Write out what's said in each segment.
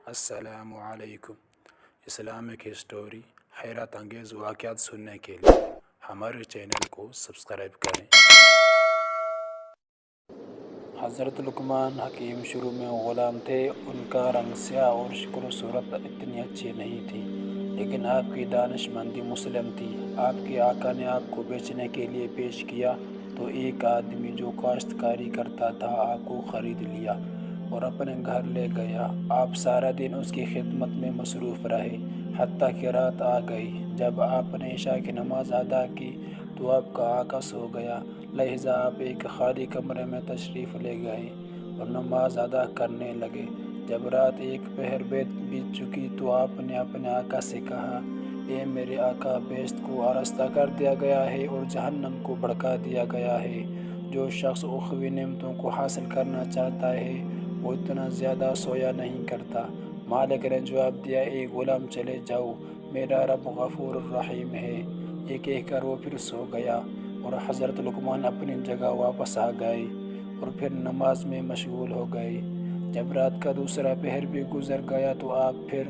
السلام علیکم۔ Islamic history حیرت انگیز واقعات سننے کے لیے ہمارے چینل کو سبسکرائب کریں۔ حضرت لقمان حکیم شروع میں غلام تھے۔ ان کا رنگ سیاہ اور شکل و صورت اتنی اچھی نہیں تھی، لیکن آپ کی دانش مندی مسلم تھی۔ آپ کے آقا نے آپ کو بیچنے کے لیے پیش کیا تو ایک آدمی جو کاشتکاری کرتا تھا آپ کو خرید لیا اور اپنے گھر لے گیا۔ آپ سارا دن اس کی خدمت میں مصروف رہے، حتیٰ کہ رات آ گئی۔ جب آپ نے عشاء کی نماز ادا کی تو آپ کا آقا سو گیا، لہذا آپ ایک خالی کمرے میں تشریف لے گئے اور نماز ادا کرنے لگے۔ جب رات ایک پہر بیت چکی تو آپ نے اپنے آقا سے کہا: اے میرے آقا، بیشت کو آراستہ کر دیا گیا ہے اور جہنم کو بھڑکا دیا گیا ہے۔ جو شخص اخروی نعمتوں کو حاصل کرنا چاہتا ہے وہ اتنا زیادہ سویا نہیں کرتا۔ مالک نے جواب دیا: اے غلام، چلے جاؤ، میرا رب غفور الرحیم ہے۔ یہ کہہ کر وہ پھر سو گیا اور حضرت لقمان اپنی جگہ واپس آ گئے اور پھر نماز میں مشغول ہو گئے۔ جب رات کا دوسرا پہر بھی گزر گیا تو آپ پھر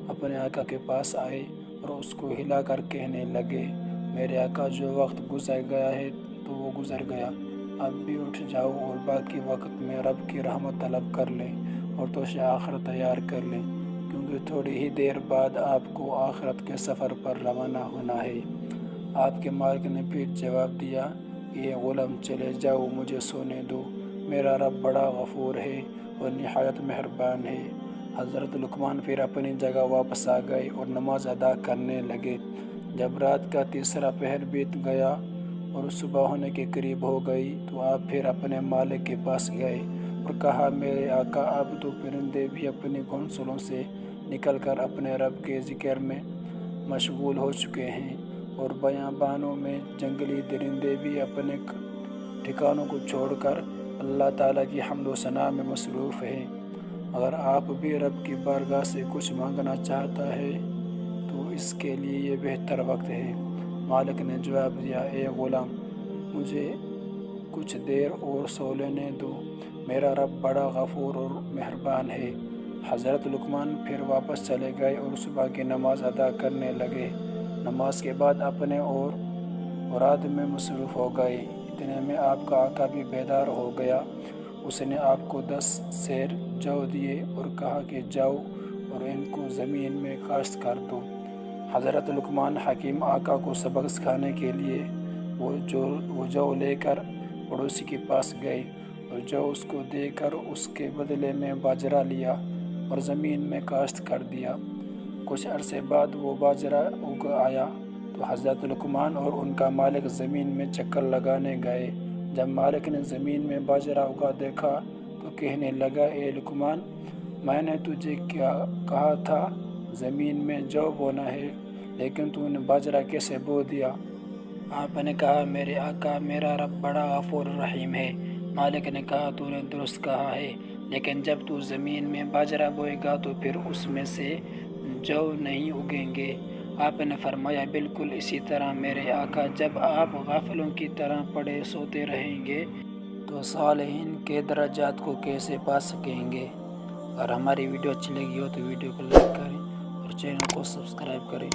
اپنے آقا کے پاس آئے اور اس کو ہلا کر کہنے لگے: میرے آقا، جو وقت گزر گیا ہے تو وہ گزر گیا، اب بھی اٹھ جاؤ اور باقی وقت میں رب کی رحمت طلب کر لیں اور توشہ آخرت تیار کر لیں، کیونکہ تھوڑی ہی دیر بعد آپ کو آخرت کے سفر پر روانہ ہونا ہے۔ آپ کے مالک نے پھر جواب دیا کہ اے غلام، چلے جاؤ، مجھے سونے دو، میرا رب بڑا غفور ہے اور نہایت مہربان ہے۔ حضرت لقمان پھر اپنی جگہ واپس آ گئے اور نماز ادا کرنے لگے۔ جب رات کا تیسرا پہر بیت گیا اور صبح ہونے کے قریب ہو گئی تو آپ پھر اپنے مالک کے پاس گئے اور کہا: میرے آقا، اب تو پرندے بھی اپنے گھونسلوں سے نکل کر اپنے رب کے ذکر میں مشغول ہو چکے ہیں اور بیابانوں میں جنگلی درندے بھی اپنے ٹھکانوں کو چھوڑ کر اللہ تعالیٰ کی حمد و ثنا میں مصروف ہیں۔ اگر آپ بھی رب کی بارگاہ سے کچھ مانگنا چاہتا ہے تو اس کے لیے یہ بہتر وقت ہے۔ مالک نے جواب دیا: اے غلام، مجھے کچھ دیر اور سو لینے دو، میرا رب بڑا غفور اور مہربان ہے۔ حضرت لقمان پھر واپس چلے گئے اور صبح کی نماز ادا کرنے لگے۔ نماز کے بعد اپنے اور مراد میں مصروف ہو گئے۔ اتنے میں آپ کا آقا بھی بیدار ہو گیا۔ اس نے آپ کو 10 سیر جو دیے اور کہا کہ جاؤ اور ان کو زمین میں کاشت کر دو۔ حضرت لقمان حکیم آقا کو سبق سکھانے کے لیے وہ جو لے کر پڑوسی کے پاس گئے اور جو اس کو دے کر اس کے بدلے میں باجرہ لیا اور زمین میں کاشت کر دیا۔ کچھ عرصے بعد وہ باجرہ اگ آیا تو حضرت لقمان اور ان کا مالک زمین میں چکر لگانے گئے۔ جب مالک نے زمین میں باجرہ اگا دیکھا تو کہنے لگا: اے لقمان، میں نے تجھے کیا کہا تھا زمین میں جو بونا ہے، لیکن تو نے باجرہ کیسے بو دیا؟ آپ نے کہا: میرے آقا، میرا رب بڑا غفور الرحیم ہے۔ مالک نے کہا: تو نے درست کہا ہے، لیکن جب تو زمین میں باجرہ بوئے گا تو پھر اس میں سے جو نہیں اگیں گے۔ آپ نے فرمایا: بالکل اسی طرح میرے آقا، جب آپ غافلوں کی طرح پڑے سوتے رہیں گے تو صالحین کے درجات کو کیسے پا سکیں گے؟ اگر ہماری ویڈیو اچھی لگی ہو تو ویڈیو کو لائک کریں اور چینل کو سبسکرائب کریں۔